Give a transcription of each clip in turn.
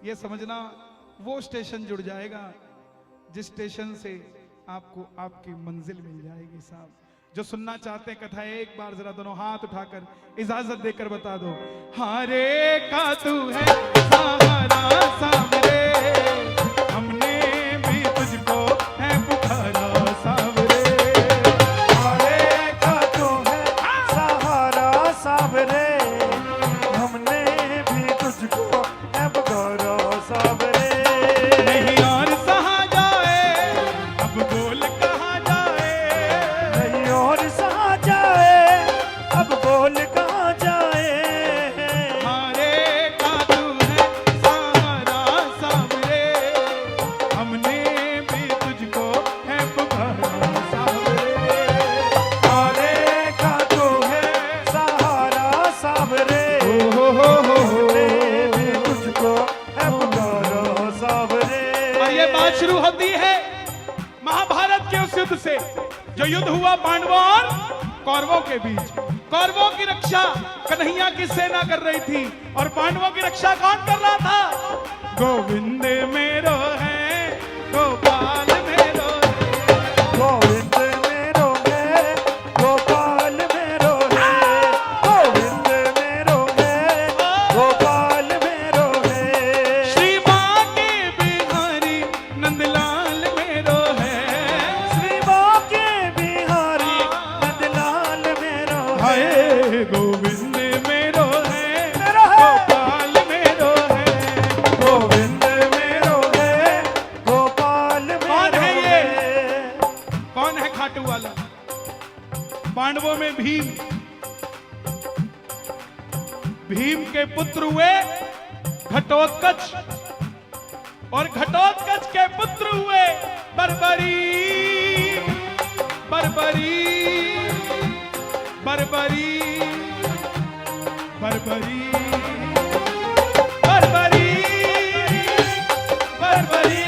ये समझना वो स्टेशन जुड़ जाएगा जिस स्टेशन से आपको आपकी मंजिल मिल जाएगी। साहब जो सुनना चाहते हैं कथा एक बार जरा दोनों हाथ उठाकर इजाजत देकर बता दो। हारे का तू है सहारा सामरे, हमने भी तुझको है पुकारा सावरे। हारे का तू है सहारा सावरे, हमने भी तुझको है पुकारा सावरे। नहीं और सहा जाए अब बोल कहाँ जाए, नहीं और सहा जाए अब बोल कहाँ जाए। हारे का तू है सहारा सावरे, हमने भी तुझको है पुकारा सावरे। हारे का तू है सहारा सावरे, हो हमने भी तुझको है पुकारा सावरे। और ये बात शुरू होती है महाभारत के उस युद्ध से जो युद्ध हुआ पांडवों और कौरवों के बीच। कौरवों की रक्षा कन्हैया की सेना कर रही थी और पांडवों की रक्षा कौन कर रहा था? गोविंद मेरो है गोपाल मेरो है। गोविंद मेरो है गोपाल मेरो है, गोविंद मेरो है गोपाल मेरो है। श्री माँ के बिहारी नंदलाल मेरो है। श्री बाके बिहारी नंदलाल मेरो है। हाय गोविंद मेरो है मेरो है। गोपाल मेरो है। गोविंद मेरो है गोपाल कौन मेरो है ये? है। कौन है खाटू वाला? पांडवों में भीम, भीम के पुत्र हुए घटोत्कच और घटोत्कच के पुत्र हुए बर्बरी। बर्बरी बर्बरी बर्बरी बर्बरी बर्बरी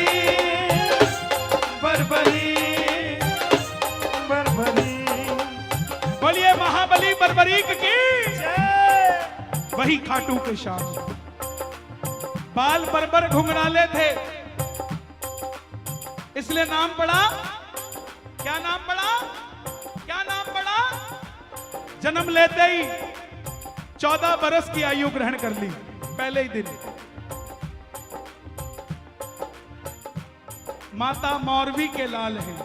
बर्बरी। बरबरी बोलिए महाबली बर्बरीक की। जय। वही खाटू के शाम बाल बर्बर घुंघराले थे, इसलिए नाम पड़ा। क्या नाम पड़ा? क्या नाम पड़ा? जन्म लेते ही 14 बरस की आयु ग्रहण कर ली पहले ही दिन। माता मौरवी के लाल हैं।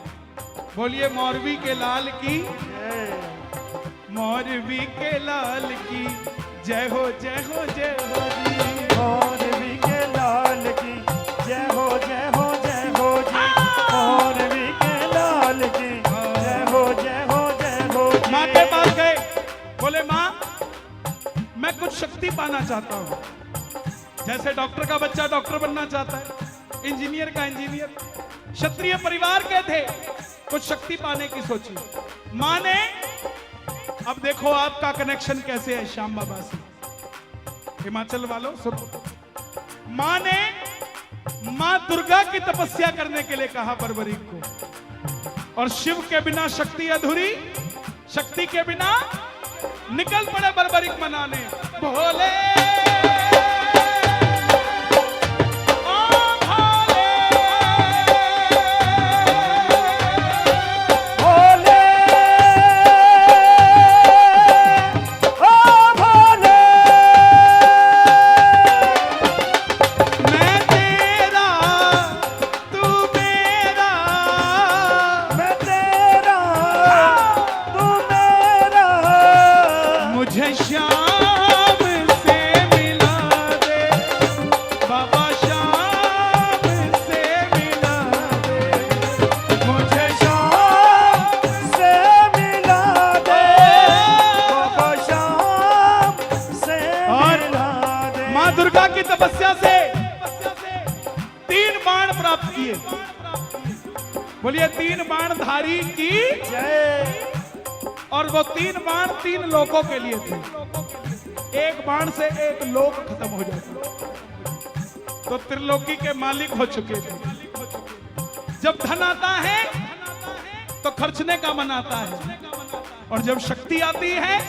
बोलिए मौरवी के लाल की। मौरवी के लाल की जय हो जय हो जय हो जी। मौरवी के लाल की जय हो जय हो जय हो जी। मौरवी के लाल की जय हो जय हो जय हो जी। माँ के पास गए, बोले माँ मैं कुछ शक्ति पाना चाहता हूँ। जैसे डॉक्टर का बच्चा डॉक्टर बनना चाहता है, इंजीनियर का इंजीनियर। क्षत्रिय परिवार के थे, कुछ शक्ति पाने की सोची। माँ ने, अब देखो आपका कनेक्शन कैसे है श्याम बाबा से, हिमाचल वालों सुनो। माँ ने माँ दुर्गा की तपस्या करने के लिए कहा बर्बरीक को, और शिव के बिना शक्ति अधूरी, शक्ति के बिना निकल पड़े बर्बरीक मनाने। भोले श्याम से मिला दे बाबा, श्याम से मिला दे मुझे, श्याम से मिला दे बाबा, श्याम से मिला दे। माँ दुर्गा की तपस्या से 3 बाण प्राप्त किए। बोलिए 3 बाण धारी की जय। और वो 3 बाण 3 लोकों के लिए थे। एक बाण से एक लोक खत्म हो जाता, तो त्रिलोकी के मालिक हो चुके थे। जब धन आता है तो खर्चने का मन आता है, और जब शक्ति आती है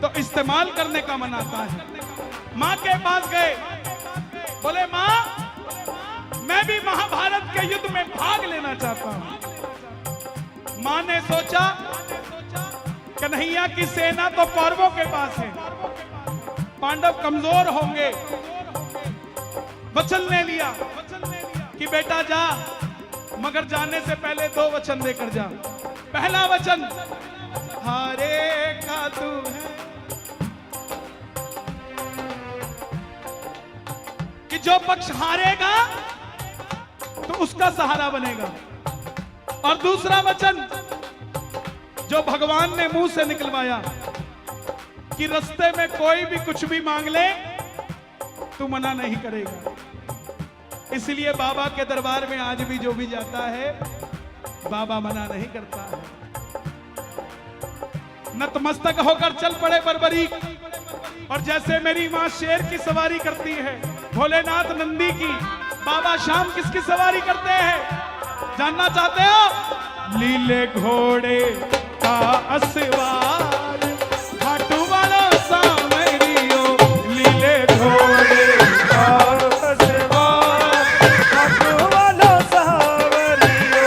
तो इस्तेमाल करने का मन आता है। माँ के पास गए, बोले मां मैं भी महाभारत के युद्ध में भाग लेना चाहता हूं। मां ने सोचा कन्हैया की सेना तो कौरवों के पास है, पांडव कमजोर होंगे। वचन ले लिया कि बेटा जा, मगर जाने से पहले 2 वचन देकर जा। पहला वचन हारे का तू है, कि जो पक्ष हारेगा तो उसका सहारा बनेगा। और दूसरा वचन जो भगवान ने मुंह से निकलवाया कि रास्ते में कोई भी कुछ भी मांग ले तू मना नहीं करेगा। इसलिए बाबा के दरबार में आज भी जो भी जाता है बाबा मना नहीं करता है। नतमस्तक होकर चल पड़े बर्बरीक। और जैसे मेरी मां शेर की सवारी करती है, भोलेनाथ नंदी की, बाबा शाम किसकी सवारी करते हैं जानना चाहते हो? लीले घोड़े का असवार खाटू वाला सामरियो, लीले घोड़े का असवार खाटू वाला सामरियो।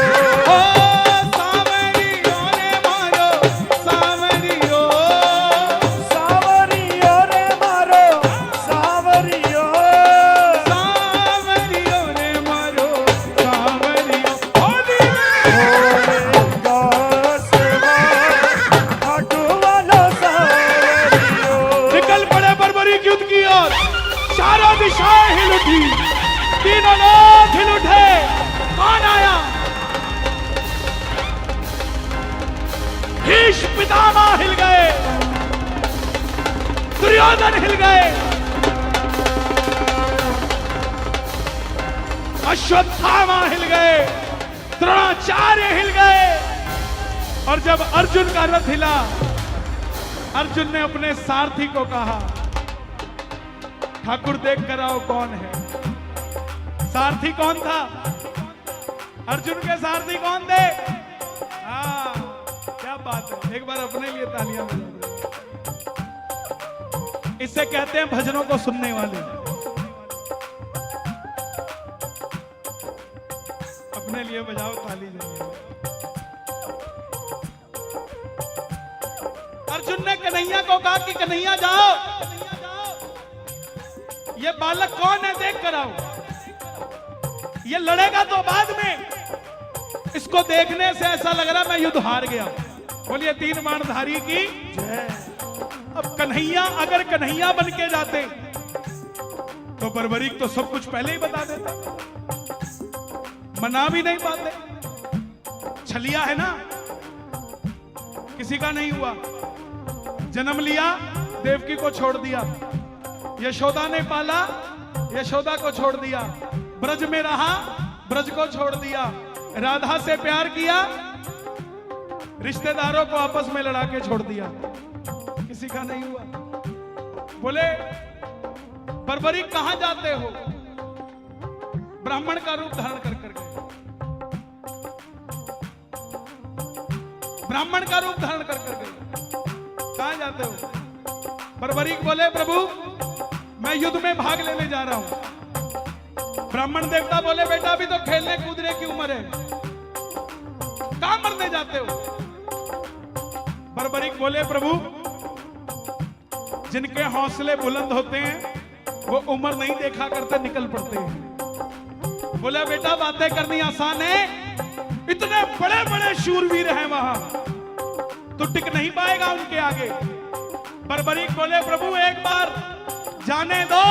ओ सामरियो ने मारो सामरियो, सावरियो रे मारो सावरियो, सामरियो ने मारो सामरियो। ओ निकल पड़े बर्बरीक युद्ध की ओर। चारों दिशाएं हिल उठी, तीनों लोग हिल उठे। कौन आया? भीष्म पितामह हिल गए, दुर्योधन हिल गए, अश्वत्थामा हिल गए, द्रोणाचार्य हिल गए। और जब अर्जुन का रथ हिला, अर्जुन ने अपने सारथी को कहा ठाकुर देख कर आओ कौन है। सारथी कौन था? अर्जुन के सारथी कौन थे? हाँ, क्या बात है। एक बार अपने लिए तालियां बजा दो। इसे कहते हैं भजनों को सुनने वाले। अपने लिए बजाओ ताली जरूर। अर्जुन ने कन्हैया को कहा कि कन्हैया जाओ, ये बालक कौन है देख कर आओ। ये लड़ेगा तो बाद में, इसको देखने से ऐसा लग रहा मैं युद्ध हार गया। बोलिए 3 बाणधारी की जय। अब कन्हैया अगर कन्हैया बन के जाते तो बर्बरीक तो सब कुछ पहले ही बता देता, मना भी नहीं पाते। छलिया है ना, किसी का नहीं हुआ। जन्म लिया, देवकी को छोड़ दिया। यशोदा ने पाला, यशोदा को छोड़ दिया। ब्रज में रहा, ब्रज को छोड़ दिया। राधा से प्यार किया, रिश्तेदारों को आपस में लड़ा के छोड़ दिया। किसी का नहीं हुआ। बोले बर्बरीक कहां जाते हो? ब्राह्मण का रूप धारण कर करके, ब्राह्मण का रूप धारण कर करके कहां जाते हो? बर्बरीक बोले प्रभु मैं युद्ध में भाग लेने जा रहा हूं। ब्राह्मण देवता बोले बेटा अभी तो खेलने कूदने की उम्र है, कहां मरने जाते हो? बर्बरीक बोले प्रभु जिनके हौसले बुलंद होते हैं वो उम्र नहीं देखा करते, निकल पड़ते हैं। बोले बेटा बातें करनी आसान है, इतने बड़े बड़े शूरवीर हैं वहां, तो टिक नहीं पाएगा उनके आगे। बर्बरीक बोले प्रभु एक बार जाने दो,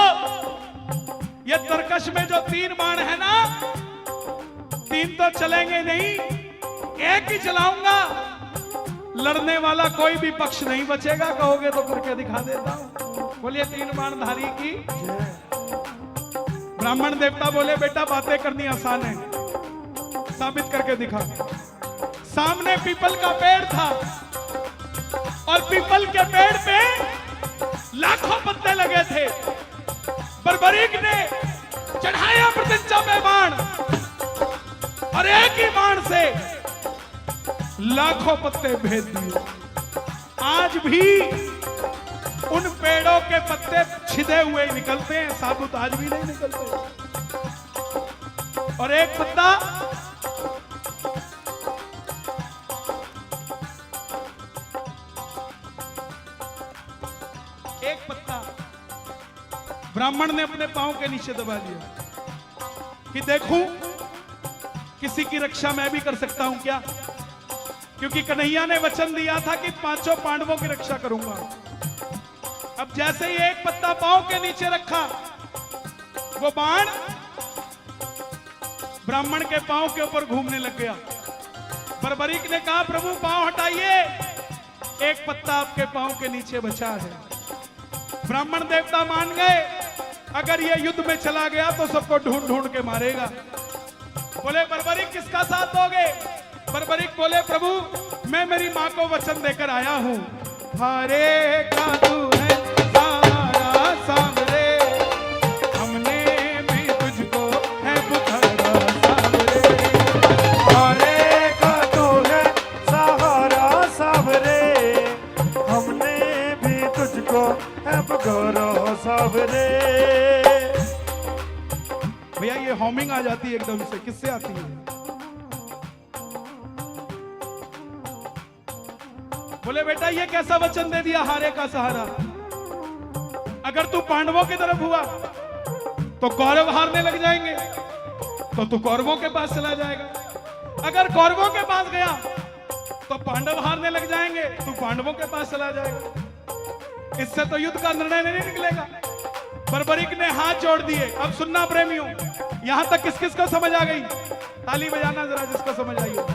ये तरकश में जो 3 बाण है ना, 3 तो चलेंगे नहीं, एक ही चलाऊंगा। लड़ने वाला कोई भी पक्ष नहीं बचेगा, कहोगे तो करके दिखा देता हूं। बोलिए 3 बाणधारी की। ब्राह्मण देवता बोले बेटा बातें करनी आसान है, साबित करके दिखा। सामने पीपल का पेड़ था और पीपल के पेड़ पे लाखों पत्ते लगे थे। बर्बरीक ने चढ़ाया प्रतिज्ञा में बाण और एक ही बाण से लाखों पत्ते भेद दिए। आज भी उन पेड़ों के पत्ते छिदे हुए निकलते हैं, साबुत आज भी नहीं निकलते। और एक पत्ता ब्राह्मण ने अपने पांव के नीचे दबा दिया कि देखूं किसी की रक्षा मैं भी कर सकता हूं क्या, क्योंकि कन्हैया ने वचन दिया था कि 5 पांडवों की रक्षा करूंगा। अब जैसे ही एक पत्ता पांव के नीचे रखा, वो बाण ब्राह्मण के पांव के ऊपर घूमने लग गया। बर्बरीक ने कहा, प्रभु पांव हटाइए, एक पत्ता आपके पांव के नीचे बचा है। ब्राह्मण देवता मान गए, अगर ये युद्ध में चला गया तो सबको ढूंढ ढूंढ के मारेगा। बोले बर्बरीक किसका साथ दोगे? बर्बरीक बोले, प्रभु मैं मेरी मां को वचन देकर आया हूं, हारे का तू है सहारा सामरे, हमने भी तुझको है पुकारा सामरे। हारे का तू है सहारा सामरे, हमने भी तुझको है पुकारा सामरे। भैया ये हॉमिंग आ जाती है एकदम से, किससे आती है? बोले बेटा ये कैसा वचन दे दिया, हारे का सहारा? अगर तू पांडवों की तरफ हुआ तो कौरव हारने लग जाएंगे, तो तू कौरवों के पास चला जाएगा। अगर कौरवों के पास गया तो पांडव हारने लग जाएंगे, तू पांडवों के पास चला जाएगा। इससे तो युद्ध का निर्णय नहीं निकलेगा। बर्बरीक ने हाथ जोड़ दिए। अब सुनना प्रेमियों, यहां तक किस किस को समझ आ गई? ताली बजाना जरा जिसको समझ आई हो।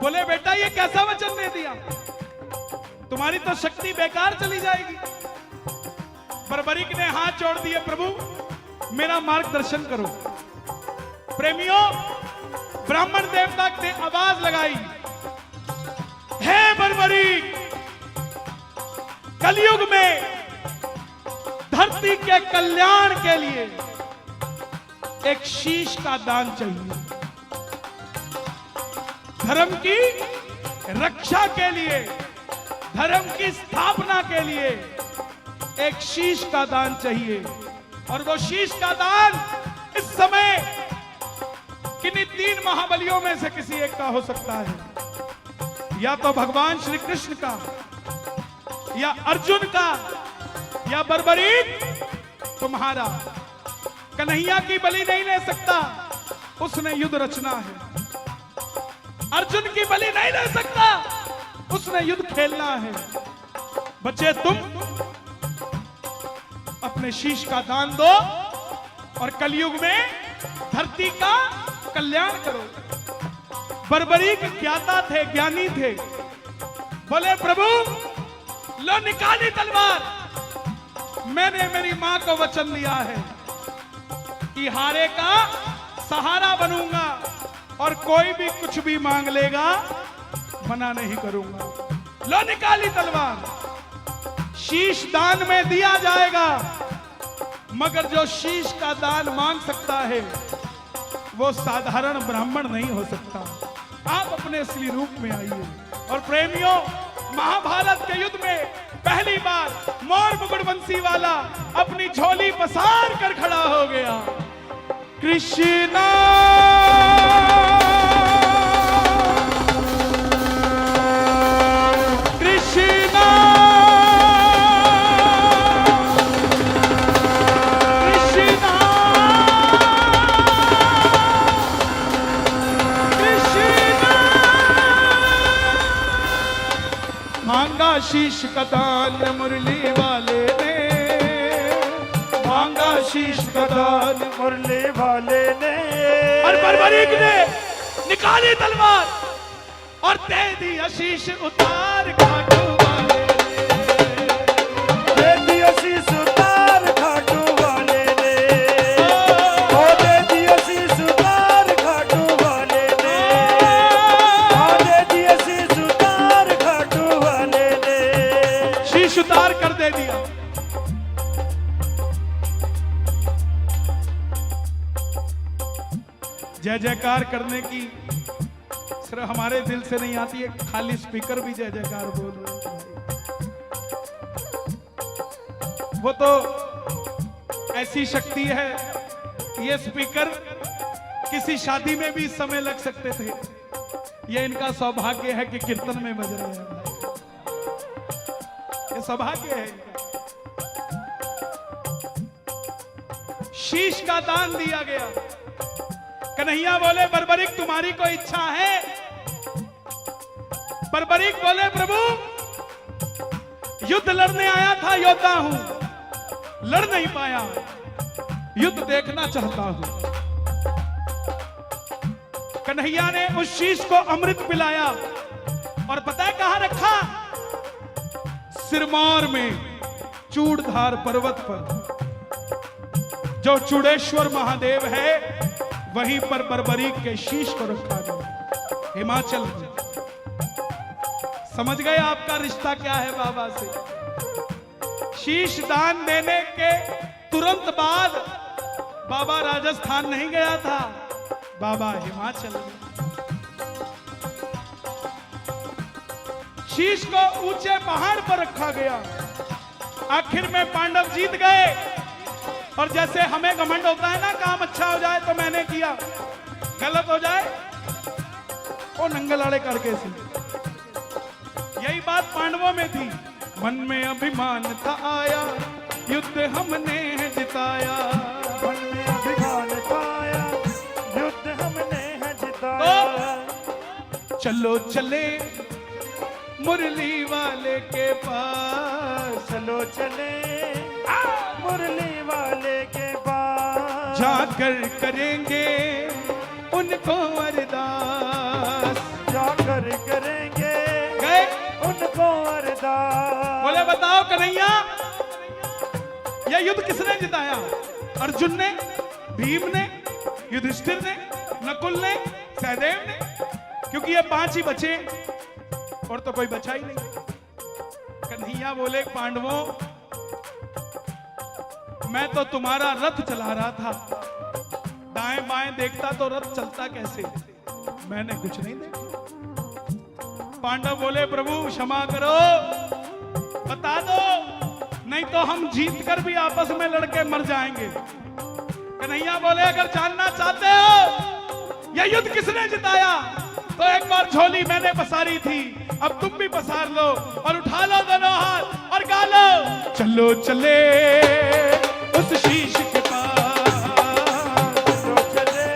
बोले बेटा ये कैसा वचन दे दिया, तुम्हारी तो शक्ति बेकार चली जाएगी। बर्बरीक ने हाथ जोड़ दिए, प्रभु मेरा मार्गदर्शन करो। प्रेमियों, ब्राह्मण देवता ने आवाज लगाई, हे बर्बरीक, कलयुग में धरती के कल्याण के लिए एक शीश का दान चाहिए, धर्म की रक्षा के लिए, धर्म की स्थापना के लिए एक शीश का दान चाहिए। और वो शीश का दान इस समय किन्हीं 3 महाबलियों में से किसी एक का हो सकता है, या तो भगवान श्री कृष्ण का, या अर्जुन का, या बर्बरीक तुम्हारा। कन्हैया की बलि नहीं ले सकता, उसने युद्ध रचना है। अर्जुन की बलि नहीं ले सकता, उसने युद्ध खेलना है। बच्चे तुम अपने शीश का दान दो और कलयुग में धरती का कल्याण करो। बर्बरीक ज्ञाता थे, ज्ञानी थे। बोले प्रभु लो निकाली तलवार, मैंने मेरी मां को वचन दिया है कि हारे का सहारा बनूंगा और कोई भी कुछ भी मांग लेगा मना नहीं करूंगा। लो निकाली तलवार, शीश दान में दिया जाएगा, मगर जो शीश का दान मांग सकता है वो साधारण ब्राह्मण नहीं हो सकता। आप अपने असली रूप में आइए। और प्रेमियों, महाभारत के युद्ध में पहली बार मोर मुकुट बंसी वाला अपनी झोली पसार कर खड़ा हो गया। कृष्णा कृष्णा कृष्णा कृष्णा मांगा शीश का दान मुरली वाले ने, मांगा शीश का दान मुरली वाले ने। और बर्बरीक ने निकाली तलवार और दे दी आशीष उतार खाटू वाले ने। दे दी आशीष उतार खाटू वाले ने, ओ दे दी आशीष उतार खाटू वाले ने, ओ दे दी आशीष उतार खाटू वाले ने। शीश उतार कर दे दिया। जय जयकार करने की सिर्फ हमारे दिल से नहीं आती है, खाली स्पीकर भी जय जयकार बोल रहे हैं। वो तो ऐसी शक्ति है, ये स्पीकर किसी शादी में भी इस समय लग सकते थे। ये इनका सौभाग्य है कि कीर्तन में बज रहे हैं, ये सौभाग्य है इनका। शीश का दान दिया गया। कन्हैया बोले बर्बरीक तुम्हारी कोई इच्छा है? बर्बरीक बोले प्रभु युद्ध लड़ने आया था, योद्धा हूं, लड़ नहीं पाया, युद्ध देखना चाहता हूं। कन्हैया ने उस शीश को अमृत पिलाया और पता है कहां रखा? सिरमौर में चूड़धार पर्वत पर, जो चूड़ेश्वर महादेव है, वहीं पर बर्बरीक के शीश को रखा गया, हिमाचल में। समझ गए आपका रिश्ता क्या है बाबा से? शीश दान देने के तुरंत बाद बाबा राजस्थान नहीं गया था, बाबा हिमाचल में। शीश को ऊंचे पहाड़ पर रखा गया। आखिर में पांडव जीत गए। और जैसे हमें घमंड होता है ना, काम अच्छा हो जाए तो मैंने किया, गलत हो जाए वो नंगलाड़े करके से। यही बात पांडवों में थी। मन में अभिमान था आया, युद्ध हमने है जिताया। मन में अभिमान था आया, युद्ध हमने है जिताया। तो चलो चले मुरली वाले के पास, चलो चले मुरली वाले के पास, जाकर करेंगे उनको अरदास। जाकर करेंगे गए उनको अरदास। बोले बताओ कन्हैया, यह युद्ध किसने जिताया? अर्जुन ने, भीम ने, युधिष्ठिर ने, नकुल ने, सहदेव ने? क्योंकि ये 5 ही बचे और तो कोई बचा ही नहीं। कन्हैया बोले पांडवों, मैं तो तुम्हारा रथ चला रहा था, दाएं बाएं देखता तो रथ चलता कैसे, मैंने कुछ नहीं देखा। पांडव बोले प्रभु क्षमा करो, बता दो, नहीं तो हम जीत कर भी आपस में लड़के मर जाएंगे। कन्हैया बोले अगर जानना चाहते हो यह युद्ध किसने जिताया, तो एक बार झोली मैंने पसारी थी, अब तुम भी पसार लो और उठा लो दोनों हाथ और गा लो, चलो चले उस शीश के पास, चलो चले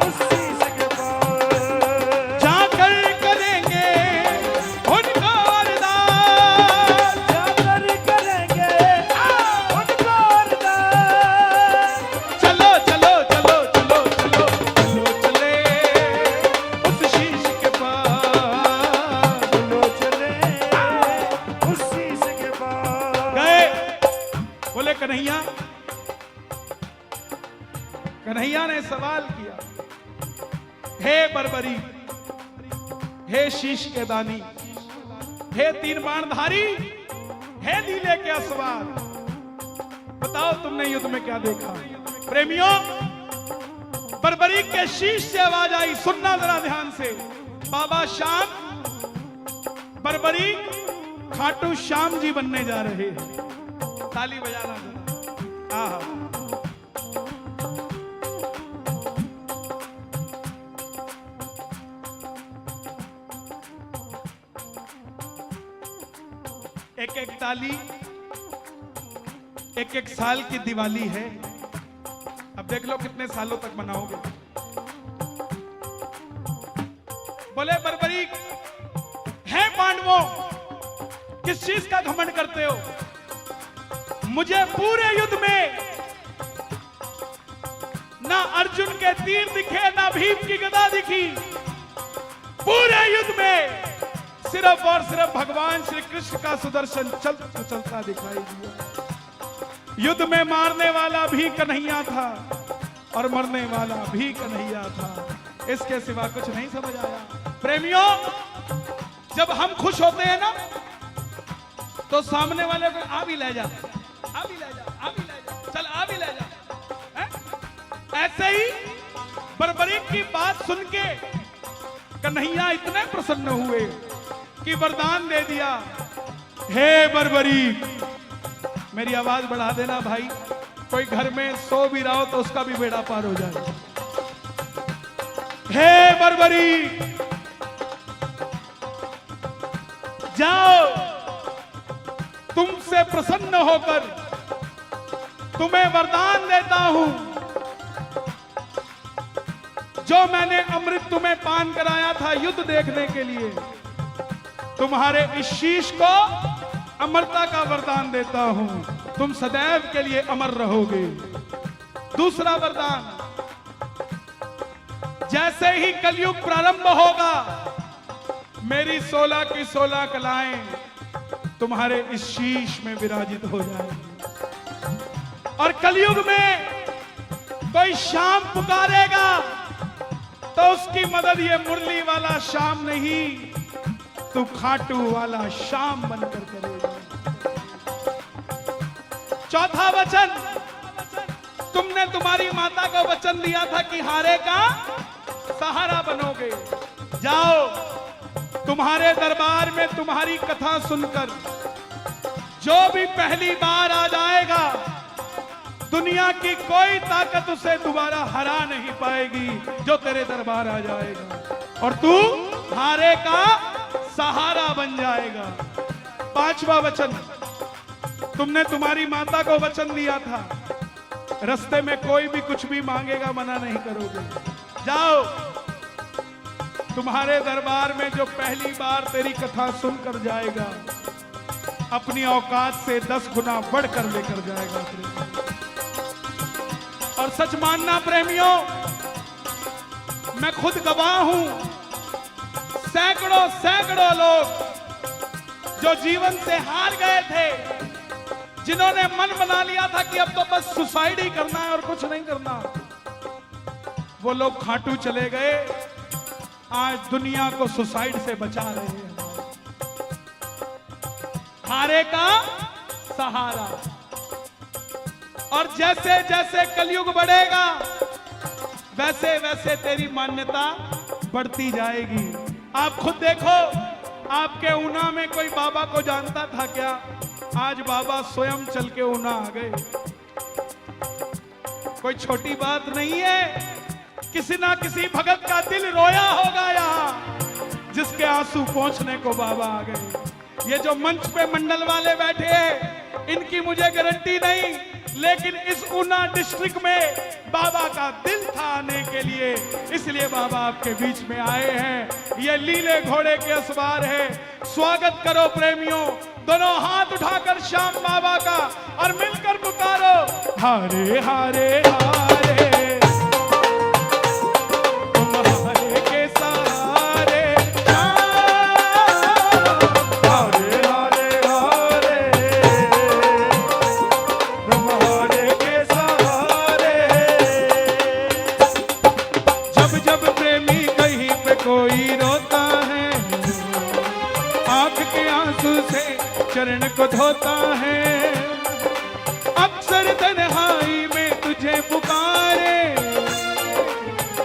उस शीश के पास, जाकर करेंगे उनको अरदास। जाकर करेंगे उनको अरदास। चलो चलो चलो चलो चलो चलो चले उस शीश के पास, चलो चले उस शीश के पास। गए। बोले कन्हैया, कन्हैया ने सवाल किया, हे बर्बरी, हे शीश के दानी, हे 3 बाणधारी, हे नीले के असवार, बताओ तुमने युद्ध में क्या देखा? प्रेमियों, बर्बरी के शीश से आवाज आई, सुनना जरा ध्यान से। बाबा श्याम बर्बरी खाटू श्याम जी बनने जा रहे हैं। ताली बजाना जरा। आहा। एक एक ताली, एक एक साल की दिवाली है। अब देख लो कितने सालों तक मनाओगे। बोले बर्बरी, है पांडवों, किस चीज का घमंड करते हो? मुझे पूरे युद्ध में ना अर्जुन के तीर दिखे, ना भीम की गदा दिखी। पूरे युद्ध में सिर्फ और सिर्फ भगवान श्री कृष्ण का सुदर्शन चलता दिखाई दिया। युद्ध में मारने वाला भी कन्हैया था और मरने वाला भी कन्हैया था। इसके सिवा कुछ नहीं समझ आया। प्रेमियों, जब हम खुश होते हैं ना, तो सामने वाले को आ भी ले जा, आ भी ले जा, आ भी ले जा, चल आ भी ले जा। ऐसे ही बर्बरी की बात सुन के कन्हैया इतने प्रसन्न हुए कि वरदान दे दिया, हे बर्बरी, मेरी आवाज बढ़ा देना भाई, कोई घर में सो भी रहा हो तो उसका भी बेड़ा पार हो जाए। हे बरबरी, जाओ, तुमसे प्रसन्न होकर तुम्हें वरदान देता हूं। जो मैंने अमृत तुम्हें पान कराया था युद्ध देखने के लिए, तुम्हारे इस शीश को अमरता का वरदान देता हूं। तुम सदैव के लिए अमर रहोगे। दूसरा वरदान, जैसे ही कलयुग प्रारंभ होगा, मेरी 16 की 16 कलाएं तुम्हारे इस शीश में विराजित हो जाएंगी। और कलयुग में कोई श्याम पुकारेगा तो उसकी मदद ये मुरली वाला श्याम नहीं, तू खाटू वाला श्याम बनकर करेगा। चौथा वचन, तुमने तुम्हारी माता को वचन दिया था कि हारे का सहारा बनोगे। जाओ, तुम्हारे दरबार में तुम्हारी कथा सुनकर जो भी पहली बार आ जाएगा, दुनिया की कोई ताकत उसे दोबारा हरा नहीं पाएगी जो तेरे दरबार आ जाएगा, और तू हारे का सहारा बन जाएगा। पांचवा वचन, तुमने तुम्हारी माता को वचन दिया था, रास्ते में कोई भी कुछ भी मांगेगा मना नहीं करोगे। जाओ, तुम्हारे दरबार में जो पहली बार तेरी कथा सुनकर जाएगा, अपनी औकात से 10 गुना बढ़कर लेकर जाएगा। और सच मानना प्रेमियों, मैं खुद गवाह हूं, सैकड़ों सैकड़ों लोग जो जीवन से हार गए थे, जिन्होंने मन बना लिया था कि अब तो बस सुसाइड ही करना है और कुछ नहीं करना, वो लोग खाटू चले गए, आज दुनिया को सुसाइड से बचा रहे हैं। हारे का सहारा। और जैसे जैसे कलयुग बढ़ेगा, वैसे वैसे तेरी मान्यता बढ़ती जाएगी। आप खुद देखो, आपके ऊना में कोई बाबा को जानता था क्या? आज बाबा स्वयं चल के ऊना आ गए। कोई छोटी बात नहीं है। किसी ना किसी भगत का दिल रोया होगा यहाँ, जिसके आंसू पहुंचने को बाबा आ गए। ये जो मंच पे मंडल वाले बैठे हैं, इनकी मुझे गारंटी नहीं, लेकिन इस ऊना डिस्ट्रिक्ट में बाबा का दिल था आने के लिए, इसलिए बाबा आपके बीच में आए हैं। ये लीले घोड़े के असवार है। स्वागत करो प्रेमियों, दोनों हाथ उठाकर श्याम बाबा का और मिलकर पुकारो, हारे हारे हारे, चरण को धोता है, अक्सर तन्हाई में तुझे पुकारे,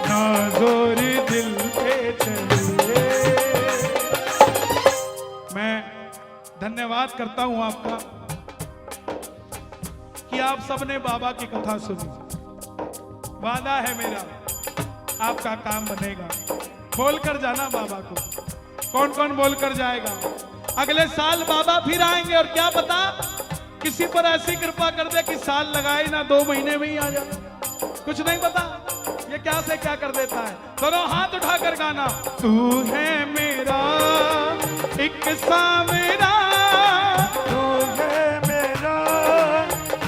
ना जोर दिल पे चले। मैं धन्यवाद करता हूं आपका कि आप सबने बाबा की कथा सुनी। वादा है मेरा, आपका काम बनेगा। बोलकर जाना बाबा को। कौन कौन बोलकर जाएगा? अगले साल बाबा फिर आएंगे, और क्या पता किसी पर ऐसी कृपा कर दे कि साल लगाए ना 2 महीने में ही आ जाए। कुछ नहीं पता ये क्या से क्या कर देता है। दोनों हाथ उठाकर गाना, तू है मेरा एक सावरा, तू है मेरा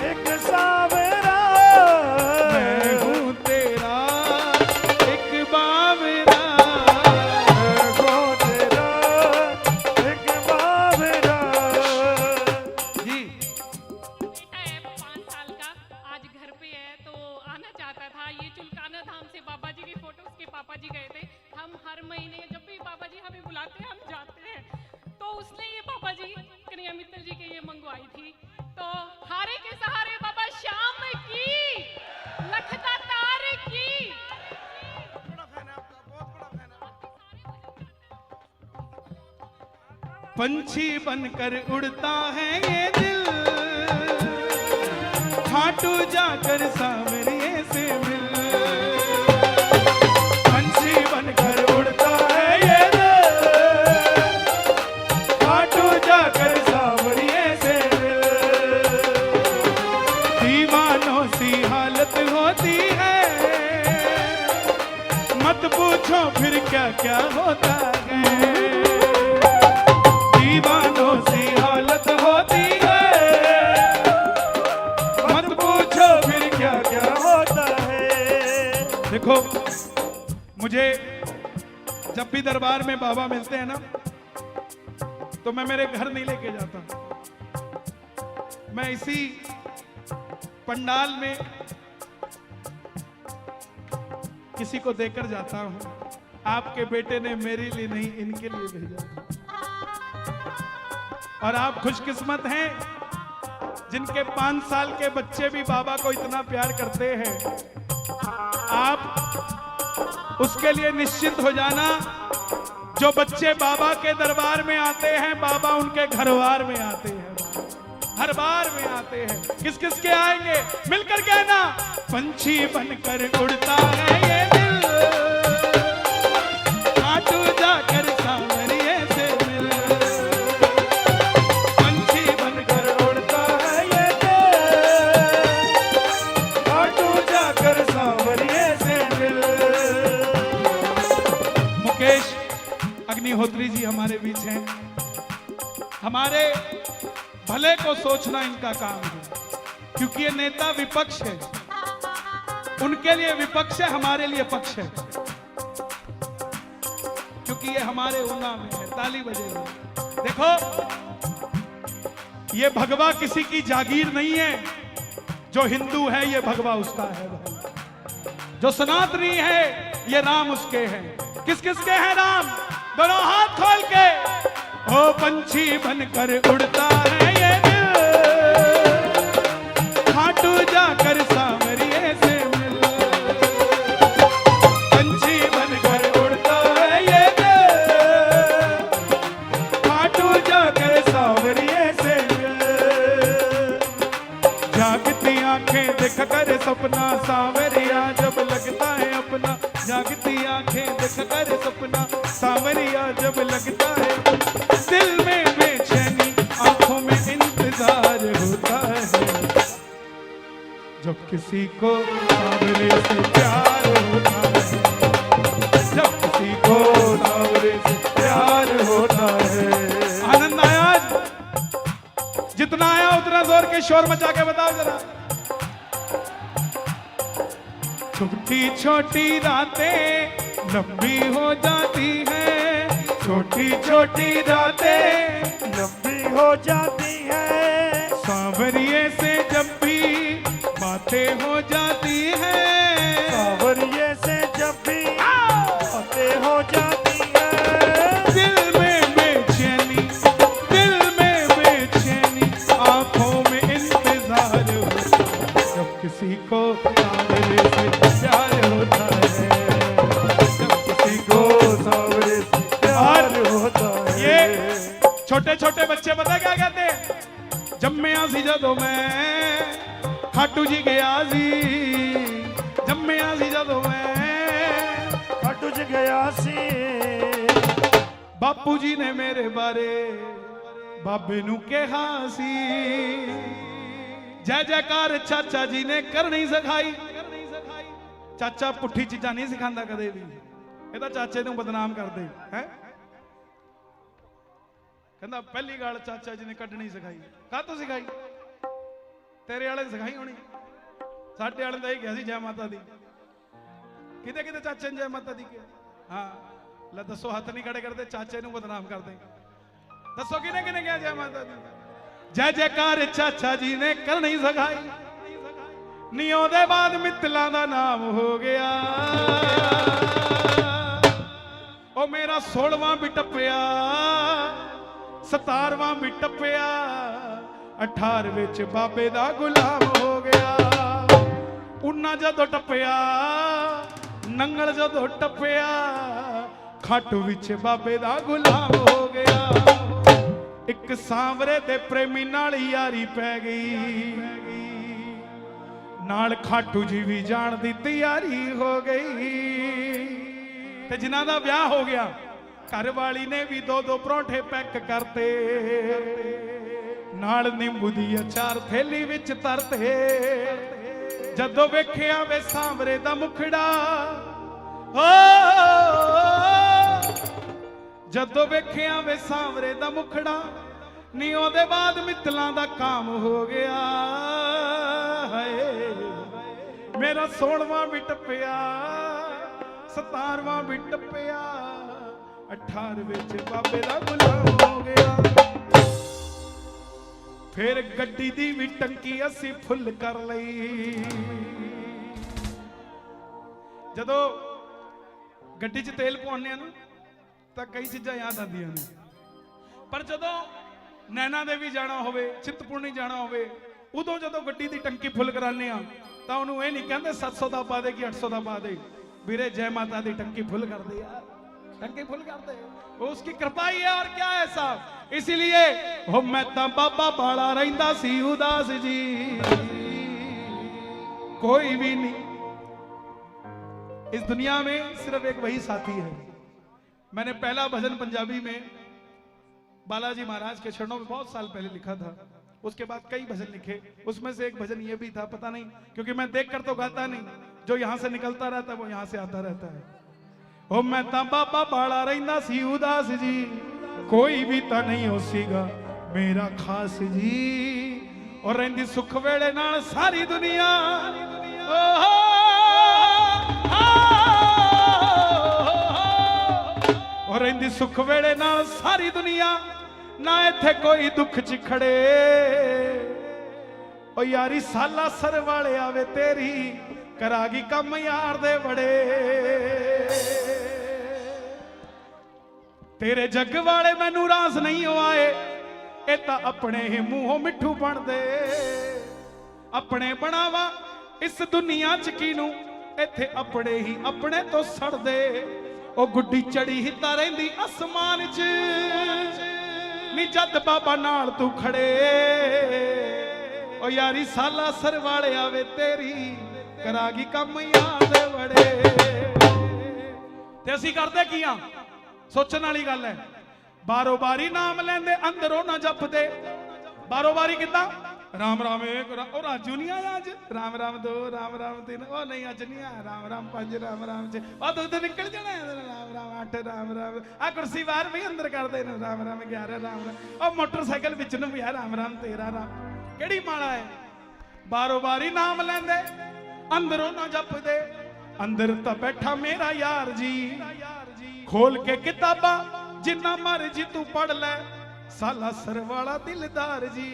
एक सावरा, मैं हूँ तेरा एक बावरा, मैं हूँ तेरा एक बावरा। जी बेटा है 5 साल का, आज घर पे है तो आना चाहता था। ये चुलकाना धाम से बाबा जी की फोटो उसके पापा जी गए थे। हम हर महीने जब भी बाबा जी हमें बुलाते हैं हम जाते हैं। तो उसने ये बाबा जी कन्हैया मित्तर जी के ये मंगवाई थी। तो हारे के सहारे बाबा श्याम की, लखता तार की। पंछी बनकर उड़ता है ये दिल, खाटू जाकर सांवरिये से मिल, पंछी बनकर उड़ता है ये दिल, खाटू जाकर सांवरिये से मिल। दीवानों सी हालत होती है, मत पूछो फिर क्या क्या होता है, दीवानों सी हालत होती है, मत पूछो फिर क्या क्या होता है। देखो, मुझे जब भी दरबार में बाबा मिलते हैं ना, तो मैं मेरे घर नहीं लेके जाता, मैं इसी पंडाल में किसी को देकर जाता हूं। आपके बेटे ने मेरे लिए नहीं, इनके लिए भेजा था। और आप खुशकिस्मत हैं जिनके 5 साल के बच्चे भी बाबा को इतना प्यार करते हैं। आप उसके लिए निश्चिंत हो जाना, जो बच्चे बाबा के दरबार में आते हैं, बाबा उनके घरवार में आते हैं, हर बार में आते हैं। किस किस के आएंगे, मिलकर कहना, पंछी बनकर उड़ता है ये दिल, खाटू जाकर सांवरिये से मिल, पंछी बनकर उड़ता है ये दिल, खाटू जाकर सांवरिये से मिल। मुकेश अग्निहोत्री जी हमारे बीच हैं। हमारे भले को सोचना इनका काम है, क्योंकि ये नेता विपक्ष है, उनके लिए विपक्ष है, हमारे लिए पक्ष है, क्योंकि ये हमारे ऊना में है। ताली बजेगी। देखो, ये भगवा किसी की जागीर नहीं है, जो हिंदू है ये भगवा उसका है, जो सनातनी है ये राम उसके हैं। किस किस के हैं राम? दोनों हाथ खोल के। ओ पंछी बनकर उड़ता है ये दिल, खाटू जाकर सांवरिये से मिल, पंछी बनकर उड़ता है ये दिल, खाटू जाकर सांवरिये से मिल। जागती आंखें देख कर सपना सांवरिया जब लगता है अपना, जागती आंखें देख कर सपना सांवरिया जब लगता है, दिल में बेचैनी आंखों में इंतजार होता है, जब किसी को सांवरे से प्यार होता है, जब किसी को सांवरे से प्यार होता है। आनंद आया? जितना आया उतना जोर के शोर मचा के बताओ जरा। छोटी छोटी रातें लंबी हो जाती हैं, छोटी छोटी रातें लंबी हो जाती है, सांवरिये से जब भी बातें हो जाती हैं, सांवरिये से जब भी बातें हो जाती है, दिल में बेचैनी, दिल में बेचैनी, आंखों में इंतजार होता है, जब किसी को सांवरे से प्यार होता है, जब किसी को सांवरे से प्यार होता है। ये छोटे छोटे बच्चे पता क्या कहते हैं? जम्मिया सी जदों मैं खाटू जी गया सी, जम्मिया सी जदों मैं खाटू जी गया सी, बापू जी ने मेरे बारे बाबे नू कहा सी, जय जयकार चाचा जी ने कर नहीं सिखाई। चाचा पुट्ठी चीजा नहीं सिखांदा कदे भी, ये तो चाचे नू बदनाम कर दे है। कहंदा पहली गल चाचा जी ने कड्ढनी सिखाई, काहतों सिखाई? तेरे वाले सिखाई होनी, साडे वाले तो गया सी जय माता दी, किते किते चाचे ने जय माता दी किया। हाँ ले दसो, हाथ नहीं खड़े करते, चाचे नू बदनाम कर दे। दसो किने किने गया जय माता दी? जय जयकार चाचा जी ने कर नहीं सिखाई, नी ओदे बाद मित्तलां दा नाम हो गया। ओ मेरा 16वां भी टप्पिया, 17वां भी टप्पिया, 18वें च बाबे दा गुलाम हो गया। उन्ना जदों टप्पिया, नंगल जदों टप्पिया, खाटू विच बाबे दा गुलाम हो गया। एक सांवरे दे प्रेमी नाल यारी पै गई, ਨਾਲ ਖਾਟੂ ਜੀ ਵੀ ਜਾਣ ਦੀ ਤਿਆਰੀ ਹੋ ਗਈ। ਤੇ ਜਿਨ੍ਹਾਂ ਦਾ ਵਿਆਹ ਹੋ ਗਿਆ ਘਰ ਵਾਲੀ ਨੇ ਵੀ 2-2 ਪਰੌਂਠੇ ਪੈਕ ਕਰਤੇ, ਨਾਲ ਨਿੰਬੂ ਦੀ ਅਚਾਰ ਥੈਲੀ ਵਿੱਚ ਤਰਤੇ। ਜਦੋਂ ਵੇਖਿਆ ਵੇ ਸਾਂਵਰੇ ਦਾ ਮੁਖੜਾ, ਜਦੋਂ ਵੇਖਿਆ ਵੇ ਸਾਂਵਰੇ ਦਾ ਮੁਖੜਾ, ਨੀ ਉਹਦੇ ਬਾਅਦ ਮਿੱਤਲਾਂ ਦਾ ਕਾਮ ਹੋ ਗਿਆ। ਹਾਏ ਮੇਰਾ 16ਵਾਂ ਵੀ ਟੱਪਿਆ, 17ਵਾਂ ਵੀ ਟੱਪਿਆ, 18ਵੇਂ ਚ ਬਾਬੇ ਦਾ ਗੁਲਾਮ ਹੋ ਗਿਆ। ਫਿਰ ਗੱਡੀ ਦੀ ਵੀ ਟੰਕੀ ਅਸੀਂ ਫੁੱਲ ਕਰ ਲਈ। ਜਦੋਂ ਗੱਡੀ 'ਚ ਤੇਲ ਪਾਉਂਦੇ ਆ ਨਾ ਤਾਂ ਕਈ ਚੀਜ਼ਾਂ ਯਾਦ ਆਉਂਦੀਆਂ ਨੇ, ਪਰ ਜਦੋਂ ਨੈਣਾ ਦੇਵੀ ਜਾਣਾ ਹੋਵੇ, ਚਿੰਤਪੁਰਨੀ ਜਾਣਾ ਹੋਵੇ, ਉਦੋਂ ਜਦੋਂ ਗੱਡੀ ਦੀ ਟੰਕੀ ਫੁੱਲ ਕਰਾਉਂਦੇ ਆ ਤਾਂ ਉਹਨੂੰ ਇਹ ਨਹੀਂ ਕਹਿੰਦੇ 700 ਦਾ ਪਾ ਦੇ ਕਿ 800 ਦਾ ਪਾ ਦੇ, ਵੀਰੇ जय माता दी टंकी फुल कर दे यार, टंकी फुल कर दे, वो उसकी कृपा ही है और क्या है साहब। इसीलिए हो मैं ता बाबा बाला रहिंदा सी उदास जी, कोई भी नहीं इस दुनिया में, सिर्फ एक वही साथी है। मैंने पहला भजन पंजाबी में बालाजी महाराज के चरणों में बहुत साल पहले लिखा था, उसके बाद कई भजन लिखे, उसमें से एक भजन ये भी था, पता नहीं क्योंकि मैं देखकर तो गाता नहीं, जो यहां से निकलता रहता है वो यहां से आता रहता है। ओ मैं ता बाबा बाला रहिंदा सी उदास जी, कोई भी ता नहीं हो सीगा मेरा खास जी, और रहिंदी सुख वेले नाल सारी दुनिया। और रहिंदी सुख वेले नाल सारी दुनिया, ना इत्थे कोई दुख च खड़े। ओ यारी साला सर वाले आवे तेरी, करागी कम यार दे बड़े। तेरे जग वाले मैनू रास नहीं हो आए, ए तां अपने ही मूहों मिठू बन दे। अपने बनावा इस दुनिया च कीनू, इत्थे अपने ही अपने तो सड़ दे। ओ गुड्डी चढ़ी हिता रहिंदी आसमान च, नी जद बाबा नाल तू खड़े। ओ यारी साला सर वाले आवे तेरी, करागी कम याद बड़े। ते असीं करदे की हां, सोचण वाली गल है। बारो बारी नाम लेंदे अंदरों ना जपदे। बारो बारी किदां, राम राम एक, ओ राजू नहीं आया अज, राम राम 2, राम राम 3, ओ नहीं अज नहीं आया, राम राम 5, राम राम 6, ओ तू तो निकल जाना है, राम राम 8, राम राम आ कुर्सी बाहर भी अंदर कर दे, राम राम 11, राम राम ओ मोटरसाइकिल विच नूं भी है, राम राम 13, राम केड़ी माला है। बारो बारी नाम लेंदे अंदरों ना जपदे, अंदर तो बैठा मेरा यार जी, खोल के किताबा जिन्ना मर्जी तू पढ़ ले, साला सर वाला दिलदार जी।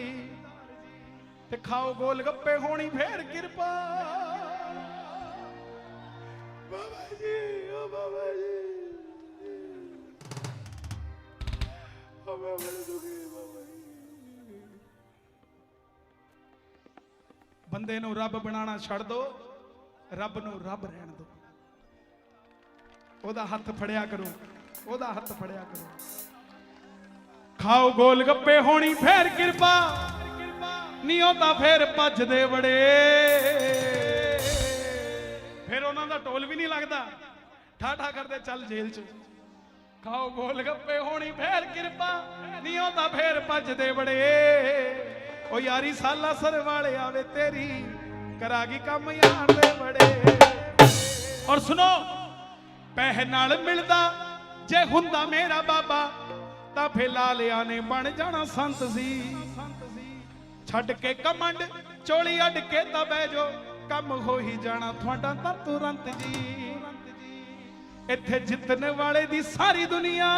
ते खाओ गोल गप्पे होनी फेर कृपा, बाबा जी ओ बाबा जी, ओ बाबा दुखी बाबा जी। बंदे नूं रब बनाना छड़ दो, रब नूं रब रहन दो। ओदा हथ फड़िया करो, ओदा हथ फड़िया करो। खाओ गोल गप्पे होनी फेर कृपा, नहीं होता फिर भजदे बड़े। फिर उन्हां दा टोल भी नहीं लगता, ठाठा करते चल जेल च। खाओ गोल गप्पे होनी फिर कृपा, नहीं होता फिर भजदे बड़े। ओ यारी साला सर वाले आवे तेरी, करागी कम यार दे बड़े। और सुनो, पैसे नाल मिलदा जे हुंदा मेरा बाबा, तां फिर लालिया ने बन जाना संत सी। छड़ के कमंड चोली अड के ता बह जो, कम हो ही जाना थोड़ा तां तुरंत जी। इत्थे जितने वाले दी सारी दुनिया,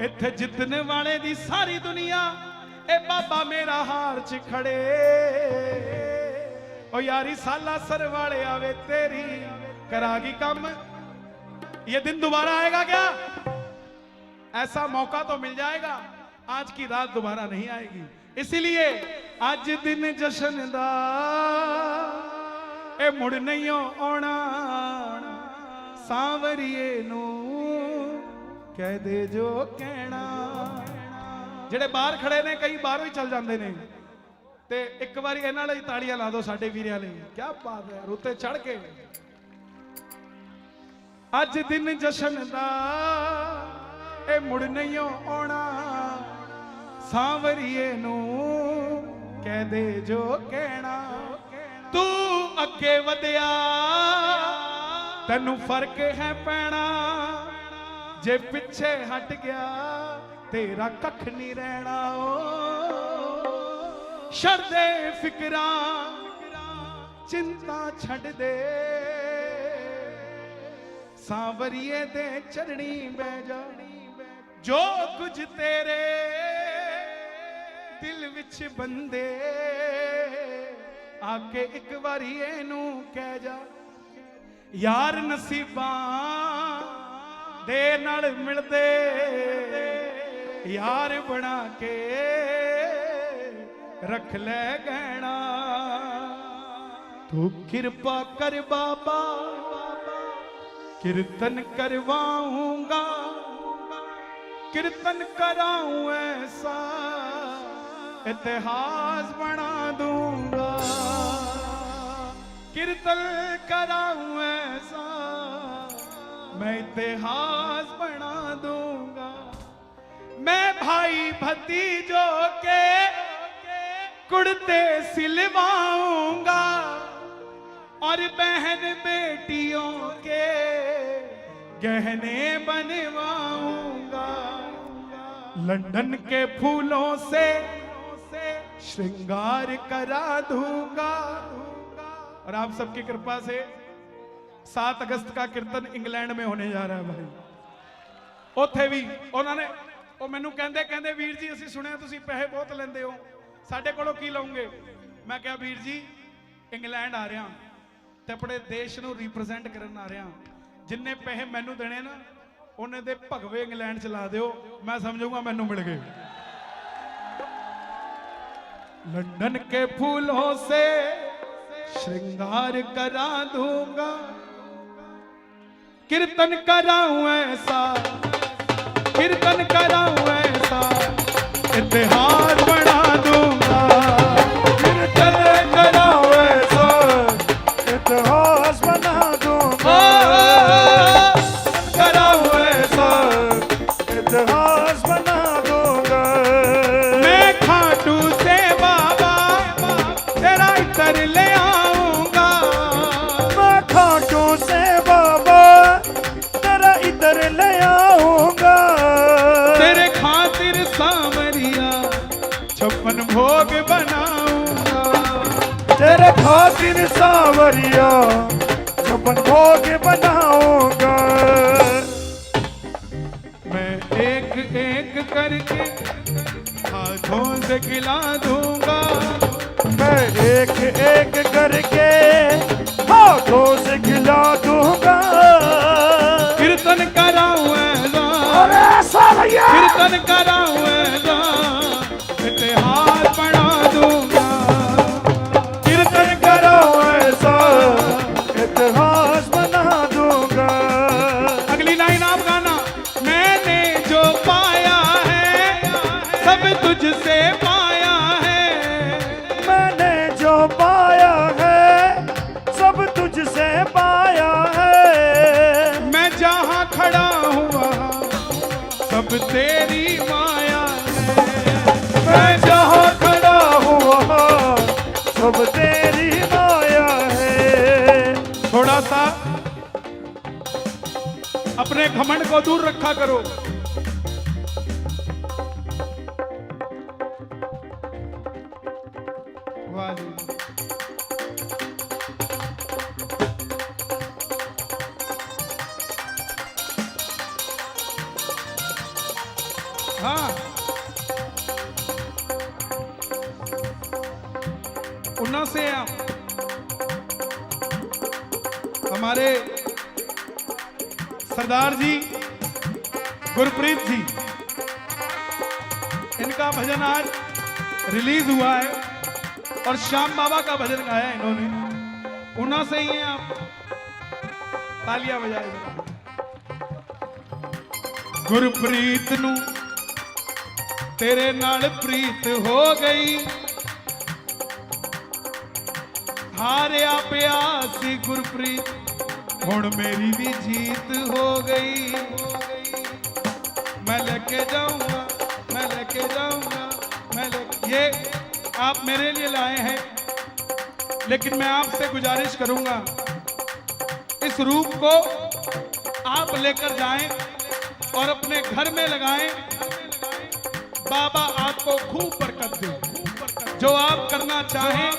इत्थे जितने वाले दी सारी दुनिया, ए बाबा मेरा हार च खड़े। ओ यारी साला सर वाले आवे तेरी, करागी कम। ये दिन दोबारा आएगा क्या? ऐसा मौका तो मिल जाएगा, आज की रात दोबारा नहीं आएगी। इसीलिए आज दिन जश्न दा, ए मुड़ नहीं आना, सांवरिए नू कह दे जो कहना। जेड़े बाहर खड़े ने, कई बाहरों ही चल जाते ने, ਤੇ ਇੱਕ ਵਾਰੀ ਇਹਨਾਂ ਲਈ ਤਾੜੀਆਂ ਲਾ ਦਿਓ ਸਾਡੇ ਵੀਰਿਆਂ ਲਈ। ਕੀ ਬਾਤ ਹੈ, ਰੁੱਤੇ ਚੜ ਕੇ। ਅੱਜ ਦਿਨ ਜਸ਼ਨ ਦਾ ਇਹ ਮੁੜ ਨਹੀਂ ਆਉਣਾ, ਸਾਂਵਰੀਏ ਨੂੰ ਕਹਿ ਦੇ ਜੋ ਕਹਿਣਾ। ਤੂੰ ਅੱਗੇ ਵਧਿਆ ਤੈਨੂੰ ਫਰਕ ਹੈ ਪੈਣਾ, ਜੇ ਪਿੱਛੇ ਹਟ ਗਿਆ ਤੇਰਾ ਕੱਖ ਨਹੀਂ ਰਹਿਣਾ। ਛੱਡਦੇ ਫਿਕਰਾਂ ਚਿੰਤਾ ਛੱਡ ਦੇ, ਸਾਂਵਰੀਏ ਦੇ ਚਰਣੀ ਬਹਿ ਜਾ। ਜੋ ਕੁਝ ਤੇਰੇ ਦਿਲ ਵਿੱਚ ਬੰਦੇ, ਆਕੇ ਇੱਕ ਵਾਰੀ ਇਹਨੂੰ ਕਹਿ ਜਾ। ਯਾਰ ਨਸੀਬਾਂ ਦੇ ਨਾਲ ਮਿਲਦੇ, ਯਾਰ ਬਣਾ ਕੇ ਰੱਖ ਲੈ ਗਹਿਣਾ। ਤੂੰ ਕਿਰਪਾ ਕਰ ਬਾਬਾ, कीर्तन करवाऊंगा, कीर्तन कराऊं ऐसा, इतिहास बना दूंगा। कीर्तन कराऊं ऐसा, मैं इतिहास बना दूंगा। मैं भाई भतीजों के कुर्ते सिलवाऊंगा, और बहन बेटियों के गहने बनवाऊंगा। लंदन के फूलों से श्रृंगार करा दूंगा। और आप सबकी कृपा से 7 अगस्त का कीर्तन इंग्लैंड में होने जा रहा है भाई। ਉੱਥੇ ਵੀ ਉਹਨਾਂ ਨੇ ਉਹ ਮੈਨੂੰ ਕਹਿੰਦੇ ਵੀਰ ਜੀ ਅਸੀਂ ਸੁਣਿਆ ਤੁਸੀਂ ਪੈਸੇ ਬਹੁਤ ਲੈਂਦੇ ਹੋ, ਸਾਡੇ ਕੋਲੋਂ ਕੀ ਲਓਗੇ? ਮੈਂ ਕਿਹਾ ਵੀਰ ਜੀ ਇੰਗਲੈਂਡ ਆ ਰਿਹਾ ਤੇ ਆਪਣੇ ਦੇਸ਼ ਨੂੰ ਰਿਪਰੈਜ਼ੈਂਟ ਕਰਨ ਆ ਰਿਹਾ, ਜਿੰਨੇ ਪੈਸੇ ਮੈਨੂੰ ਦੇਣੇ ਨਾ ਉਹਨੇ ਦੇ ਭਗਵੇ ਇੰਗਲੈਂਡ ਚ ਲਾ ਦਿਓ, ਮੈਂ ਸਮਝੂਗਾ ਮੈਨੂੰ ਮਿਲ ਗਏ। लंदन के फूलों से श्रृंगार करा दूंगा, कीर्तन कराऊं ऐसा, कीर्तन कराऊं ऐसा, इतिहास बना दूंगा। कीर्तन कराऊं ऐसा, इतिहास बना दूंगा। कराऊं ऐसा, इतिहास बना दूंगा। मैं खाटू से बाबा तेरा इतर ले आऊंगा। मैं खाटू से बाबा तेरा इधर ले आऊंगा। तेरे खातिर सांवरिया 56 भोग बनाऊंगा। तेरे खातिर सांवरिया 56 भोग बनाऊंगा। मैं एक एक करके हाथों से खिला दूंगा। मैं एक एक करके हाथों से खिला दूंगा। कीर्तन कराऊं ऐसा, अरे ऐसा भैया कीर्तन कराऊं ऐसा, इतिहास बना दूंगा। कीर्तन कराऊं ऐसा, इतिहास बना दूंगा। अगली लाइन आप गाना। मैंने जो पाया है सब तुझसे पाया है। मैंने जो पाया है सब तुझसे पाया है। मैं जहां खड़ा हुआ सब तेरी माया है। मैं जहाँ खड़ा हुआ सब तेरी माया है। थोड़ा सा अपने घमंड को दूर रखा करो। वाह जी। हाँ, उन्ना से आप हमारे सरदार जी गुरप्रीत जी, इनका भजन आज रिलीज हुआ है और श्याम बाबा का भजन गाया है इन्होंने। उन्ना से ही हैं आप, तालियां बजाए जरा। गुरप्रीत नू तेरे नाल प्रीत हो गई, हारे प्यासी गुरप्रीत हुण मेरी भी जीत हो गई। मैं लेके जाऊंगा, मैं लेके जाऊंगा, ये आप मेरे लिए लाए हैं, लेकिन मैं आपसे गुजारिश करूंगा इस रूप को आप लेकर जाएं और अपने घर में लगाएं। बाबा आपको खूब बरकत दे। जो आप करना चाहें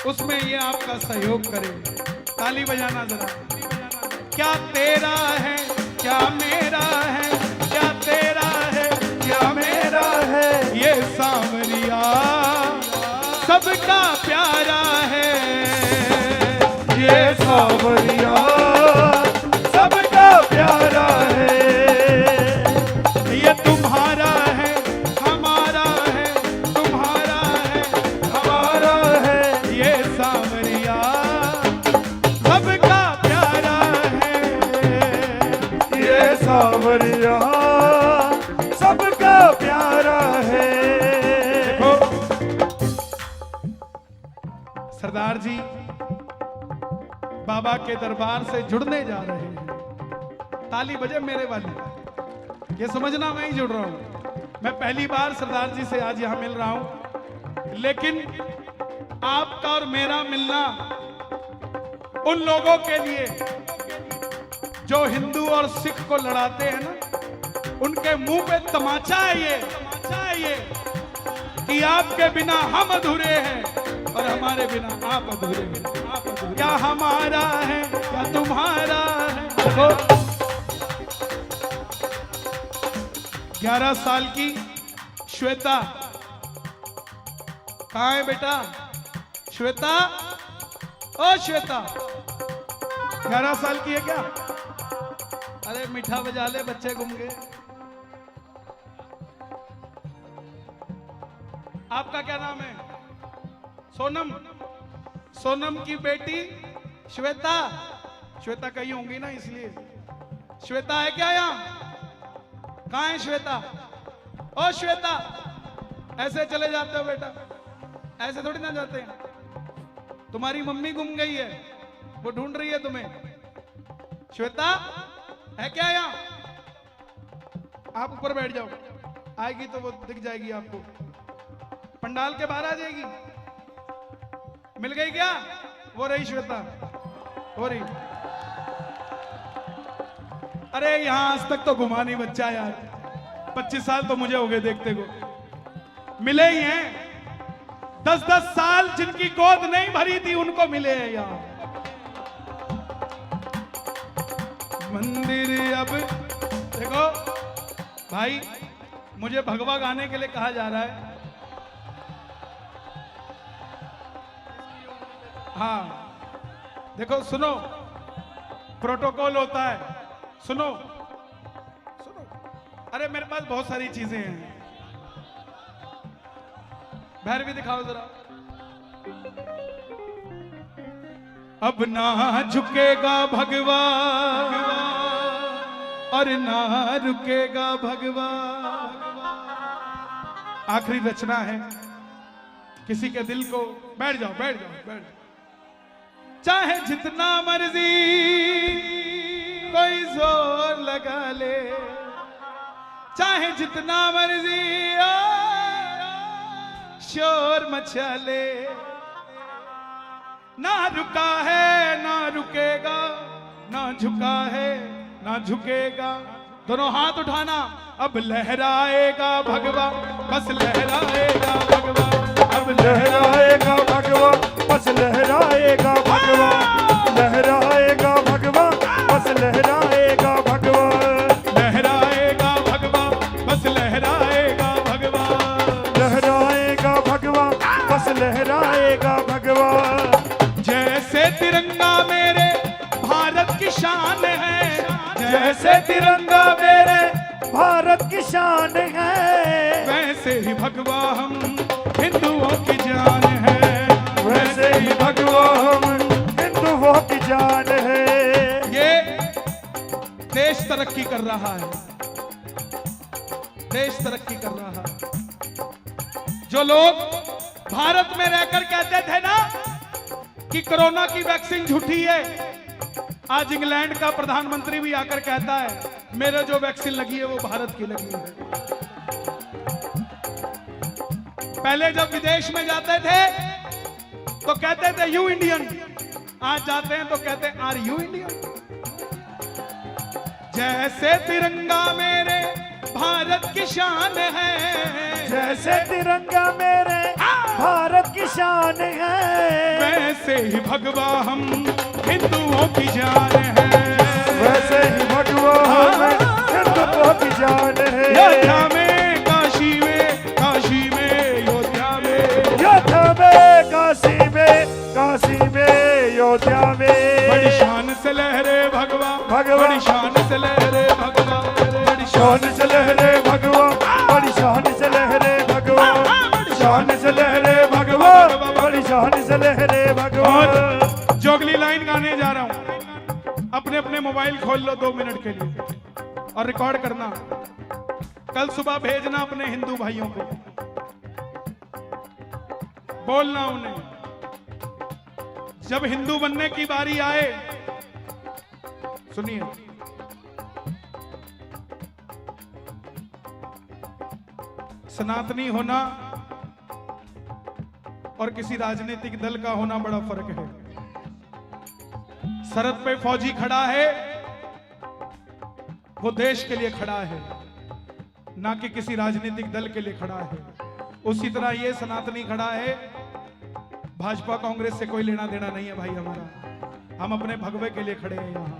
उसमें ये आपका सहयोग करे। ताली बजाना जरा। क्या तेरा है, क्या मेरा है, क्या तेरा है, क्या मेरा है, ये सांवरिया सबका प्यारा है। ये सांवरिया सबका प्यारा है। ये तुम्हारा है, हमारा है, तुम्हारा है, हमारा है, ये सांवरिया सबका प्यारा है। ये सांवरिया सबका प्यारा है। देखो सरदार जी बाबा के दरबार से जुड़ने जा रहे हैं। ताली बजे मेरे वाली। ये समझना मैं ही जुड़ रहा हूं। मैं पहली बार सरदार जी से आज यहां मिल रहा हूं, लेकिन आपका और मेरा मिलना उन लोगों के लिए जो हिंदू और सिख को लड़ाते हैं ना, उनके मुंह पे तमाचा है ये कि आपके बिना हम अधूरे हैं और हमारे बिना आप अधूरे हैं। क्या हमारा है, क्या तुम्हारा है। देखो 11 साल की श्वेता कहाँ है बेटा? श्वेता, ओ श्वेता 11 साल की है क्या? अरे मीठा बजा ले, बच्चे घूम गए। आपका क्या नाम है? सोनम। सोनम की बेटी श्वेता। श्वेता कहीं होंगी ना, इसलिए। श्वेता है क्या यहाँ? कहाँ है श्वेता? ओ श्वेता, ऐसे चले जाते हो बेटा? ऐसे थोड़ी ना जाते हैं। तुम्हारी मम्मी गुम गई है, वो ढूंढ रही है तुम्हें। श्वेता है क्या यहाँ? आप ऊपर बैठ जाओ, आएगी तो वो दिख जाएगी आपको। पंडाल के बाहर आ जाएगी। मिल गई क्या? वो रही श्वेता, हो रही। अरे यहां आज तक तो घुमा नहीं बच्चा यार। 25 साल तो मुझे हो गए देखते को। मिले ही हैं। 10-10 साल जिनकी गोद नहीं भरी थी उनको मिले हैं यार। मंदिर अब देखो भाई, मुझे भगवा गाने के लिए कहा जा रहा है। हाँ देखो, सुनो, प्रोटोकॉल होता है। सुनो सुनो। अरे मेरे पास बहुत सारी चीजें हैं। भैरवी दिखाओ जरा। अब ना झुकेगा भगवा और ना रुकेगा भगवा। आखिरी रचना है। किसी के दिल को, बैठ जाओ बैठ जाओ बैठ जाओ। चाहे जितना मर्जी कोई जोर लगा ले, चाहे जितना मर्जी शोर मचा ले, ना रुका है ना रुकेगा, ना झुका है ना झुकेगा। दोनों हाथ उठाना। अब लहराएगा भगवा, बस लहराएगा भगवा। अब लहराएगा भगवा, बस लहराएगा भगवा। लहराएगा भगवा, बस लहराएगा भगवा। लहराएगा भगवा, बस लहराएगा भगवा। लहराएगा भगवा, बस लहराएगा भगवा। जैसे तिरंगा मेरे भारत की शान है, जैसे तिरंगा मेरे भारत की शान है, वैसे ही भगवा हम हिंदुओं की जान है। वैसे ही भगवा हम हिंदुओं की जान है। ये देश तरक्की कर रहा है, देश तरक्की कर रहा है। जो लोग भारत में रहकर कहते थे ना कि कोरोना की वैक्सीन झूठी है। आज इंग्लैंड का प्रधानमंत्री भी आकर कहता है मेरे जो वैक्सीन लगी है वो भारत की लगी है। पहले जब विदेश में जाते थे तो कहते थे यू इंडियन, आज जाते हैं तो कहते हैं आर यू इंडियन। जैसे तिरंगा मेरे भारत की शान है, जैसे तिरंगा मेरे भारत की शान है, वैसे ही भगवा हम हिंदुओं की जान है। वैसे ही भगवान हम हिंदुओं की जान है। अयोध्या में काशी में, काशी में अयोध्या में, अयोध्या में काशी में, काशी में अयोध्या में, बड़ी शान से लहरे भगवा, भगवा, बड़ी शान से लहरे भगवा, बड़ी शान से लहरे भगवा, बड़ी शान से लहरे भगवा, शान से लहरे भगवा, बड़ी शान से लहरे भगवा। और जोगली लाइन गाने जा रहा हूं, अपने अपने मोबाइल खोल लो 2 मिनट के लिए और रिकॉर्ड करना। कल सुबह भेजना अपने हिंदू भाइयों को, बोलना उन्हें जब हिंदू बनने की बारी आए। सुनिए, सनातनी होना और किसी राजनीतिक दल का होना बड़ा फर्क है। सरहद पे फौजी खड़ा है, वो देश के लिए खड़ा है, ना कि किसी राजनीतिक दल के लिए खड़ा है। उसी तरह ये सनातनी खड़ा है, भाजपा कांग्रेस से कोई लेना देना नहीं है भाई हमारा। हम अपने भगवे के लिए खड़े हैं यहां।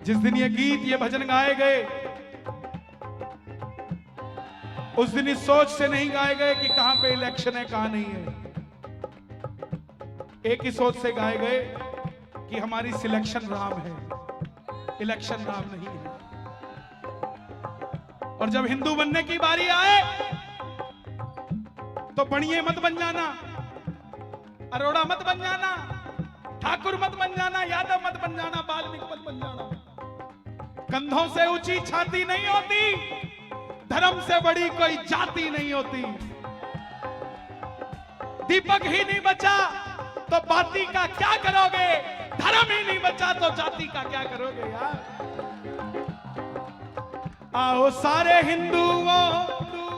जिस दिन ये गीत ये भजन गाए गए, उस दिन इस सोच से नहीं गाए गए कि कहां पे इलेक्शन है कहां नहीं है। एक ही सोच से गाए गए कि हमारी सिलेक्शन राम है, इलेक्शन राम नहीं है। और जब हिंदू बनने की बारी आए तो बणिए मत बन जाना, अरोड़ा मत बन जाना, ठाकुर मत बन जाना, यादव मत बन जाना, वाल्मीकि मत बन जाना। कंधों से ऊंची छाती नहीं होती, धर्म से बड़ी कोई जाति नहीं होती। दीपक ही नहीं बचा तो बाती का क्या करोगे, धर्म ही नहीं बचा तो जाति का क्या करोगे यार। आओ सारे हिंदुओं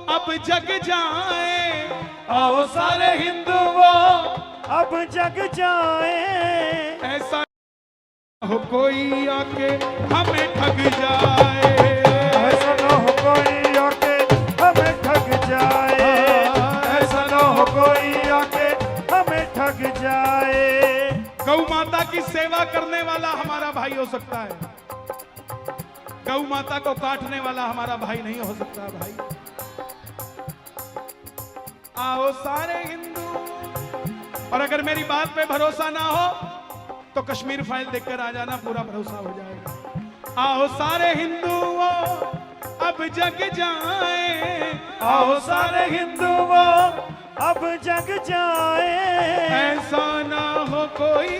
अब जग जाए, आओ सारे हिंदुओं अब जग जाए, ऐसा हो कोई आके हमें ठग जाए, ऐसा न हो कोई आके हमें ठग जाए, ऐसा न हो कोई आके हमें ठग जाए। गौ माता की सेवा करने वाला हमारा भाई हो सकता है, गौ माता को काटने वाला हमारा भाई नहीं हो सकता भाई। आओ सारे हिंदू, और अगर मेरी बात पे भरोसा ना हो तो कश्मीर फाइल देखकर आ जाना, पूरा भरोसा हो जाएगा। आओ सारे हिंदुओं अब जग जाए, आओ सारे हिंदुओं अब जग जाए, ऐसा ना हो कोई